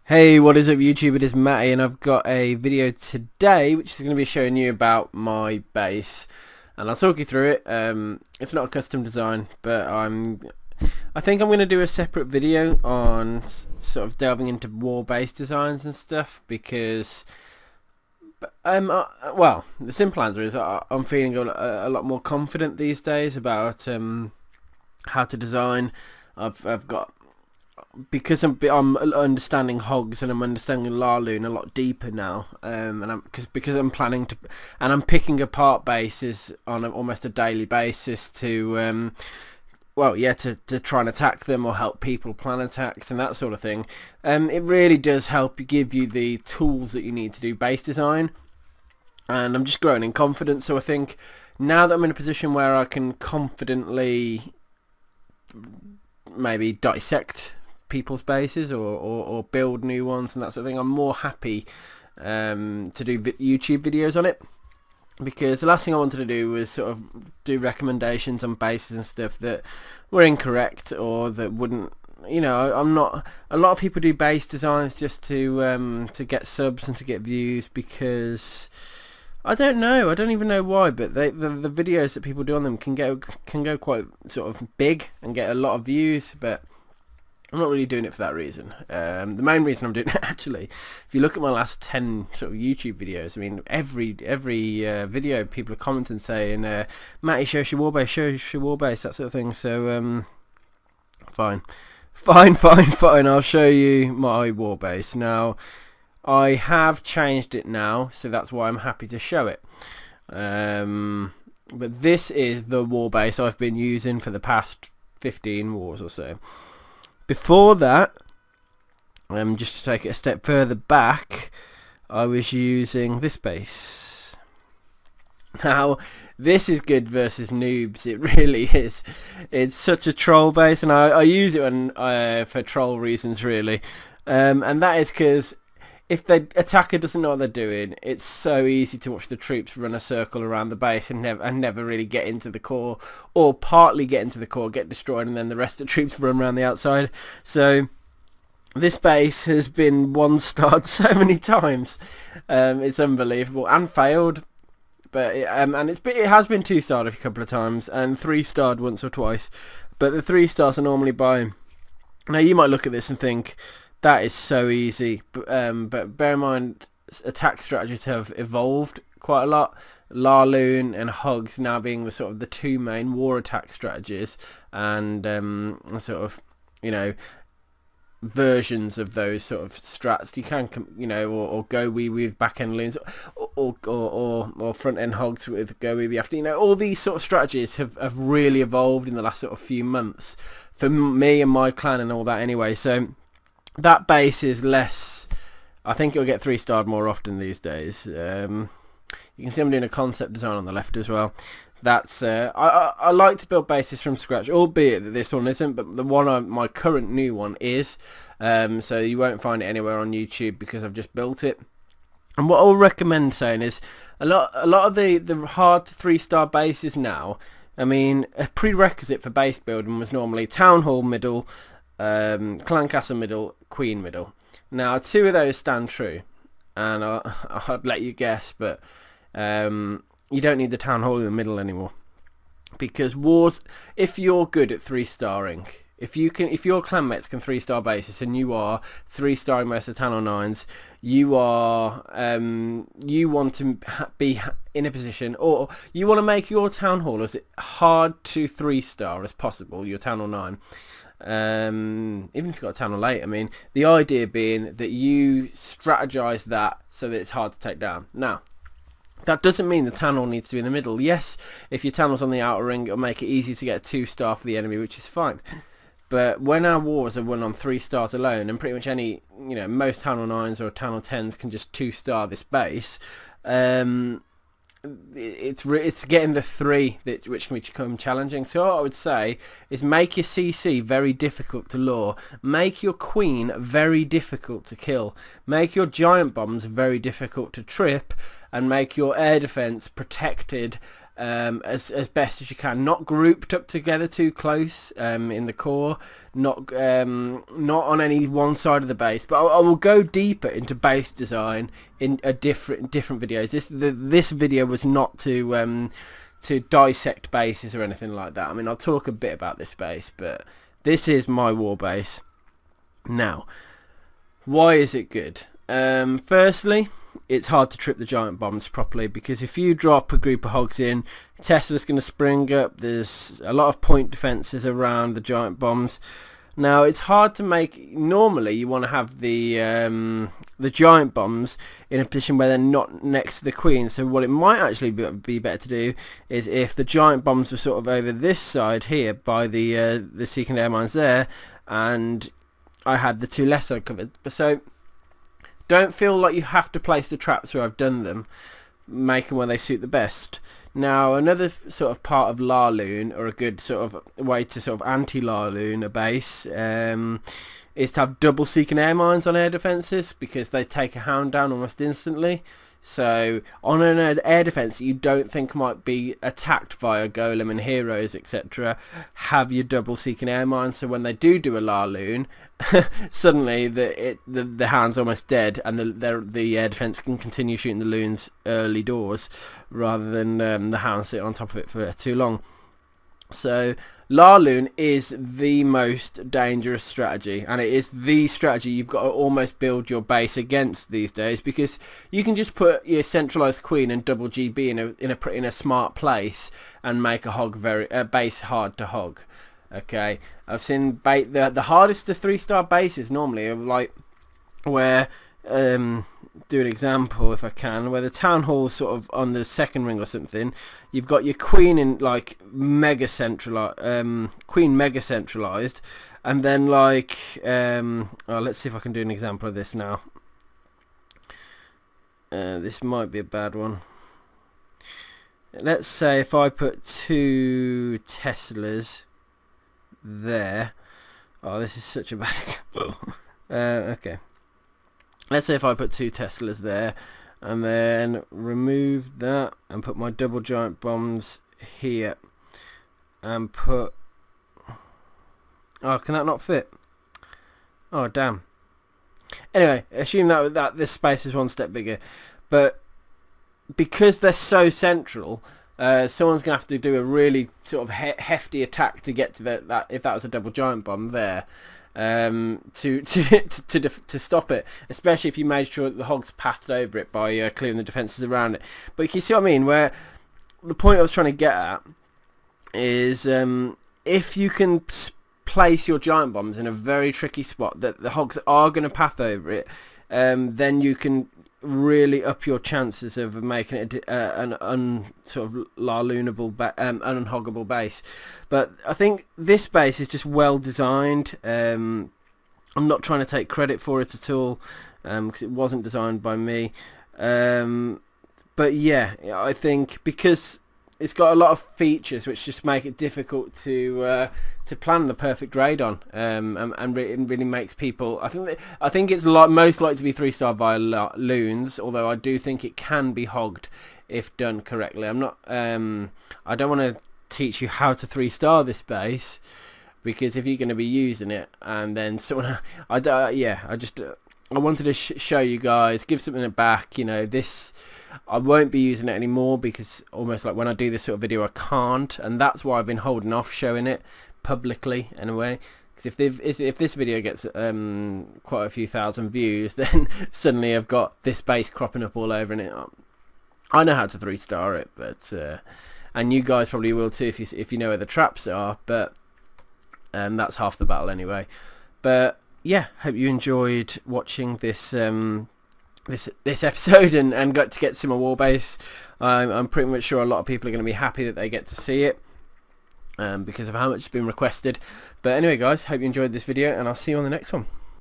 Hey, what is up YouTube? It is Matty and I've got a video today which is going to be showing you about my base, and I'll talk you through it. It's not a custom design, but I think I'm going to do a separate video on sort of delving into war base designs and stuff, because well, the simple answer is I'm feeling a lot more confident these days about how to design. I've got, because I'm understanding hogs and I'm understanding laloon a lot deeper now, and because I'm planning to, and I'm picking apart bases on almost a daily basis to well, yeah, to try and attack them or help people plan attacks and that sort of thing. It really does help give you the tools that you need to do base design, and I'm just growing in confidence. So I think now that I'm in a position where I can confidently maybe dissect people's bases or build new ones and that sort of thing, I'm more happy to do YouTube videos on it, because the last thing I wanted to do was sort of do recommendations on bases and stuff that were incorrect or that wouldn't, you know, I'm not, a lot of people do base designs just to get subs and to get views, because I don't know, I don't even know why, but the videos that people do on them can go quite sort of big and get a lot of views, but I'm not really doing it for that reason. The main reason I'm doing it, actually, if you look at my last 10 sort of YouTube videos, I mean, every video people are commenting saying, Matty, show us your warbase, show us your warbase, that sort of thing. So fine, I'll show you my warbase. Now, I have changed it now, so that's why I'm happy to show it. But this is the warbase I've been using for the past 15 wars or so. Before that, just to take it a step further back, I was using this base. Now, this is good versus noobs, it really is. It's such a troll base, and I use it for troll reasons, really. And that is because if the attacker doesn't know what they're doing, it's so easy to watch the troops run a circle around the base and never really get into the core, or partly get into the core, get destroyed, and then the rest of the troops run around the outside. So this base has been one-starred so many times. It's unbelievable, and failed. But it has been two-starred a couple of times and three-starred once or twice. But the 3 stars are normally by. Now you might look at this and think, that is so easy, but bear in mind, attack strategies have evolved quite a lot. Laloon and hogs now being the sort of the 2 main war attack strategies, and sort of, you know, versions of those sort of strats. You can, you know, or go wee with back end loons, or front end hogs with go wee after. You know, all these sort of strategies have really evolved in the last sort of few months for me and my clan and all that. Anyway, so that base is less, I think it'll get 3-starred more often these days. You can see I'm doing a concept design on the left as well. That's I like to build bases from scratch, albeit that this one isn't, but the one my current new one is. So you won't find it anywhere on YouTube because I've just built it. And what I'll recommend saying is a lot of the hard 3-star bases now, I mean, a prerequisite for base building was normally town hall middle, clan castle middle, queen middle. Now 2 of those stand true, and I'd let you guess, but you don't need the town hall in the middle anymore, because wars, if you're good at 3-starring, if your clanmates can 3-star bases and you are 3-starring most of the town hall 9s, you want to be in a position, or you want to make your town hall as hard to 3-star as possible, your town hall 9. Even if you've got a town hall 8, I mean, the idea being that you strategize that so that it's hard to take down. Now, that doesn't mean the town hall needs to be in the middle. Yes, if your town hall's on the outer ring, it'll make it easy to get a 2-star for the enemy, which is fine. But when our wars are won on 3 stars alone, and pretty much any, you know, most town hall 9s or town hall 10s can just 2-star this base, it's getting the 3 which can become challenging. So what I would say is make your CC very difficult to lure, make your queen very difficult to kill, make your giant bombs very difficult to trip, and make your air defense protected as best as you can, not grouped up together too close in the core, not on any one side of the base. But I will go deeper into base design in a different videos. This video was not to dissect bases or anything like that. I mean, I'll talk a bit about this base, but this is my war base. Now, why is it good? Firstly, it's hard to trip the giant bombs properly, because if you drop a group of hogs in, Tesla's going to spring up. There's a lot of point defenses around the giant bombs. Now, it's hard to make. Normally you want to have the giant bombs in a position where they're not next to the queen. So what it might actually be better to do is if the giant bombs were sort of over this side here by the Seeking Air Mines there, and I had the two left side covered. So don't feel like you have to place the traps where I've done them. Make them where they suit the best. Now, another sort of part of laloon, or a good sort of way to sort of anti-laloon a base, is to have double Seeking Air Mines on air defences, because they take a hound down almost instantly. So on an air defence you don't think might be attacked via golem and heroes, etc., have your double Seeking Air Mines, so when they do a laloon, suddenly the hound's almost dead, and the air defence can continue shooting the loons early doors, rather than the hound sitting on top of it for too long. So laloon is the most dangerous strategy, and it is the strategy you've got to almost build your base against these days, because you can just put your centralized queen and double GB in a smart place and make a base hard to hog. Okay, I've seen the hardest of 3-star bases normally are like where do an example if I can, where the town hall's sort of on the second ring or something. You've got your queen in like mega centralized, and then like let's see if I can do an example of this now. This might be a bad one. Let's say if I put 2 Teslas there. Oh, this is such a bad example. Okay. Let's say if I put 2 Teslas there, and then remove that and put my double giant bombs here, and put... Oh, can that not fit? Oh, damn. Anyway, assume that this space is one step bigger, but because they're so central, someone's gonna have to do a really sort of hefty attack to get to that if that was a double giant bomb there, to stop it, especially if you made sure that the hogs pathed over it by clearing the defences around it. But you see what I mean, where the point I was trying to get at is if you can place your giant bombs in a very tricky spot that the hogs are going to path over it, then you can really up your chances of making it an unhoggable base. But I think this base is just well designed. I'm not trying to take credit for it at all, because it wasn't designed by me. But yeah, I think because it's got a lot of features which just make it difficult to plan the perfect raid on, and it really makes people. I think it's most likely to be 3-star by loons, although I do think it can be hogged if done correctly. I'm not. I don't want to teach you how to 3-star this base, because if you're going to be using it and then someone, I wanted to show you guys, give something back. You know, this. I won't be using it anymore, because almost like when I do this sort of video I can't, and that's why I've been holding off showing it publicly anyway, because if this video gets quite a few thousand views, then suddenly I've got this base cropping up all over, and I know how to 3-star it, but and you guys probably will too if you know where the traps are, but that's half the battle anyway. But yeah, hope you enjoyed watching this this episode and got to get some more Warbase. I'm pretty much sure a lot of people are going to be happy that they get to see it, because of how much it's been requested. But anyway guys, hope you enjoyed this video, and I'll see you on the next one.